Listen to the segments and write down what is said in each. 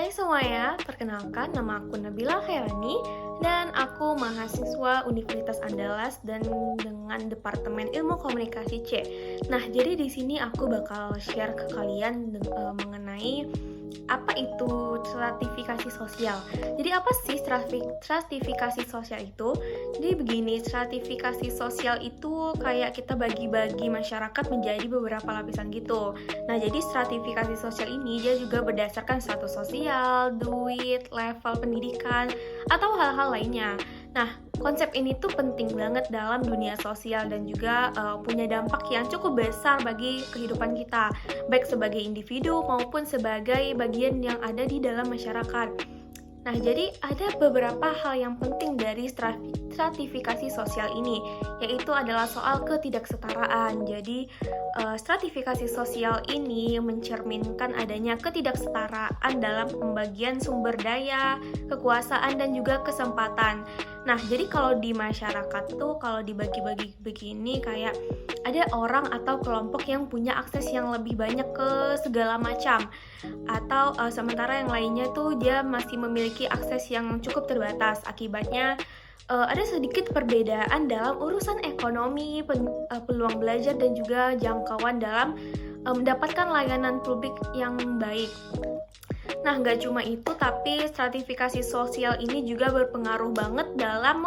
Hai semuanya, perkenalkan nama aku Nabila Khairani dan aku mahasiswa Universitas Andalas dan dengan Departemen Ilmu Komunikasi C. Nah, jadi di sini aku bakal share ke kalian mengenai apa itu stratifikasi sosial. Jadi apa sih stratifikasi sosial itu? Jadi begini, stratifikasi sosial itu kayak kita bagi-bagi masyarakat menjadi beberapa lapisan gitu. Nah, jadi stratifikasi sosial ini dia juga berdasarkan status sosial, duit, level pendidikan, atau hal-hal lainnya. Nah, konsep ini tuh penting banget dalam dunia sosial dan juga punya dampak yang cukup besar bagi kehidupan kita, baik sebagai individu maupun sebagai bagian yang ada di dalam masyarakat. Nah, jadi ada beberapa hal yang penting dari stratifikasi sosial ini, yaitu adalah soal ketidaksetaraan. Jadi, stratifikasi sosial ini mencerminkan adanya ketidaksetaraan dalam pembagian sumber daya, kekuasaan, dan juga kesempatan. Nah, jadi kalau di masyarakat tuh, kalau dibagi-bagi begini, kayak ada orang atau kelompok yang punya akses yang lebih banyak ke segala macam, atau sementara yang lainnya tuh dia masih memiliki akses yang cukup terbatas. Akibatnya ada sedikit perbedaan dalam urusan ekonomi, peluang belajar dan juga jangkauan dalam mendapatkan layanan publik yang baik. Nah, nggak cuma itu, tapi stratifikasi sosial ini juga berpengaruh banget dalam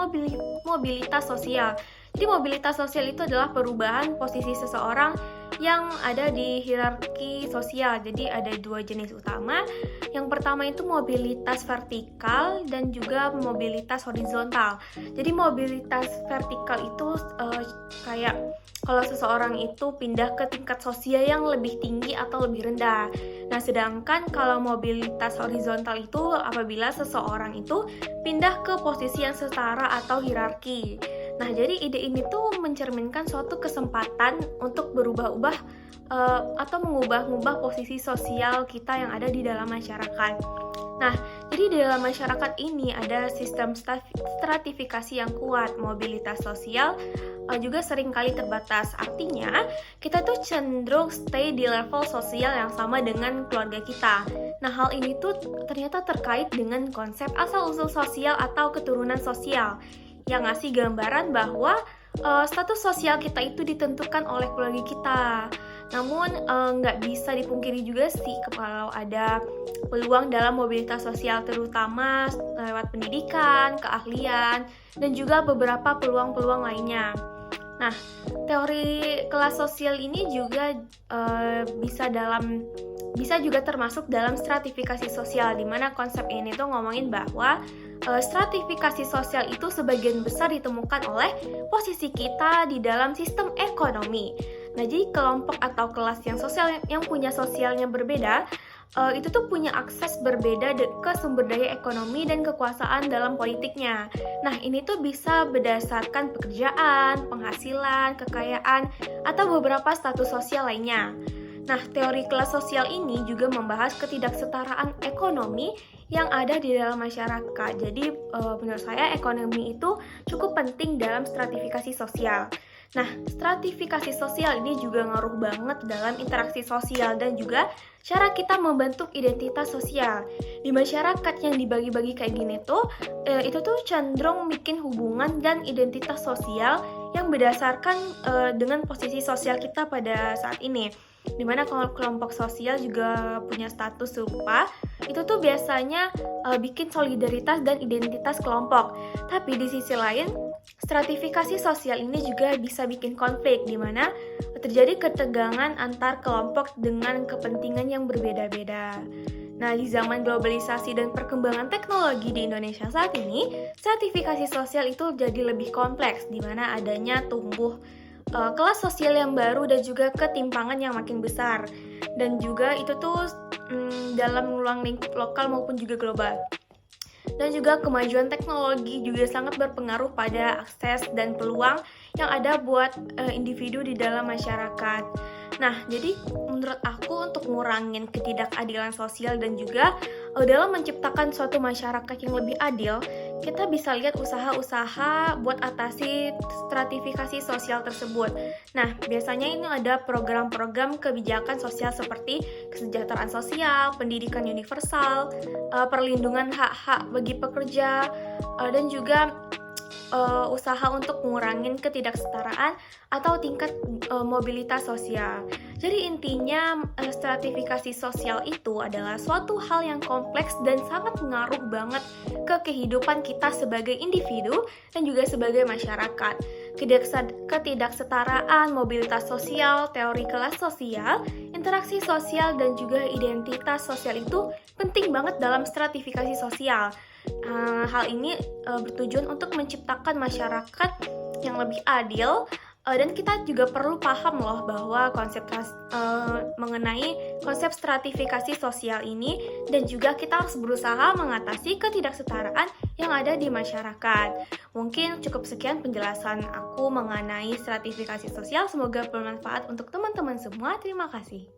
mobilitas sosial. Jadi mobilitas sosial itu adalah perubahan posisi seseorang yang ada di hierarki sosial. Jadi ada dua jenis utama. Yang pertama itu mobilitas vertikal dan juga mobilitas horizontal. Jadi mobilitas vertikal itu kayak kalau seseorang itu pindah ke tingkat sosial yang lebih tinggi atau lebih rendah. Nah, sedangkan kalau mobilitas horizontal itu apabila seseorang itu pindah ke posisi yang setara atau hierarki. Nah, jadi ide ini tuh mencerminkan suatu kesempatan untuk berubah-ubah atau mengubah-ubah posisi sosial kita yang ada di dalam masyarakat. Nah, jadi di dalam masyarakat ini ada sistem stratifikasi yang kuat, mobilitas sosial juga seringkali terbatas. Artinya, kita tuh cenderung stay di level sosial yang sama dengan keluarga kita. Nah, hal ini tuh ternyata terkait dengan konsep asal-usul sosial atau keturunan sosial yang ngasih gambaran bahwa status sosial kita itu ditentukan oleh keluarga kita. Namun nggak bisa dipungkiri juga sih kalau ada peluang dalam mobilitas sosial, terutama lewat pendidikan, keahlian, dan juga beberapa peluang-peluang lainnya. Nah, teori kelas sosial ini juga bisa juga termasuk dalam stratifikasi sosial, di mana konsep ini tuh ngomongin bahwa stratifikasi sosial itu sebagian besar ditemukan oleh posisi kita di dalam sistem ekonomi. Nah, jadi kelompok atau kelas yang punya sosialnya berbeda, itu tuh punya akses berbeda ke sumber daya ekonomi dan kekuasaan dalam politiknya. Nah, ini tuh bisa berdasarkan pekerjaan, penghasilan, kekayaan, atau beberapa status sosial lainnya. Nah, teori kelas sosial ini juga membahas ketidaksetaraan ekonomi yang ada di dalam masyarakat. Jadi, menurut saya ekonomi itu cukup penting dalam stratifikasi sosial. Nah, stratifikasi sosial ini juga ngaruh banget dalam interaksi sosial dan juga cara kita membentuk identitas sosial. Di masyarakat yang dibagi-bagi kayak gini tuh, itu tuh cenderung bikin hubungan dan identitas sosial yang berdasarkan dengan posisi sosial kita pada saat ini. Dimana kalau kelompok sosial juga punya status serupa, itu tuh biasanya bikin solidaritas dan identitas kelompok. Tapi di sisi lain, stratifikasi sosial ini juga bisa bikin konflik, di mana terjadi ketegangan antar kelompok dengan kepentingan yang berbeda-beda. Nah, di zaman globalisasi dan perkembangan teknologi di Indonesia saat ini, stratifikasi sosial itu jadi lebih kompleks, di mana adanya tumbuh kelas sosial yang baru dan juga ketimpangan yang makin besar. Dan juga itu tuh dalam ruang lingkup lokal maupun juga global. Dan juga kemajuan teknologi juga sangat berpengaruh pada akses dan peluang yang ada buat individu di dalam masyarakat. Nah, jadi menurut aku untuk ngurangin ketidakadilan sosial dan juga dalam menciptakan suatu masyarakat yang lebih adil, kita bisa lihat usaha-usaha buat atasi stratifikasi sosial tersebut. Nah, biasanya ini ada program-program kebijakan sosial seperti kesejahteraan sosial, pendidikan universal, perlindungan hak-hak bagi pekerja, dan juga usaha untuk mengurangi ketidaksetaraan atau tingkat mobilitas sosial. Jadi intinya stratifikasi sosial itu adalah suatu hal yang kompleks dan sangat mengaruh banget ke kehidupan kita sebagai individu dan juga sebagai masyarakat. Ketidaksetaraan, mobilitas sosial, teori kelas sosial, interaksi sosial, dan juga identitas sosial itu penting banget dalam stratifikasi sosial. Hal ini bertujuan untuk menciptakan masyarakat yang lebih adil, dan kita juga perlu paham loh bahwa mengenai konsep stratifikasi sosial ini, dan juga kita harus berusaha mengatasi ketidaksetaraan yang ada di masyarakat. Mungkin cukup sekian penjelasan aku mengenai stratifikasi sosial, semoga bermanfaat untuk teman-teman semua. Terima kasih.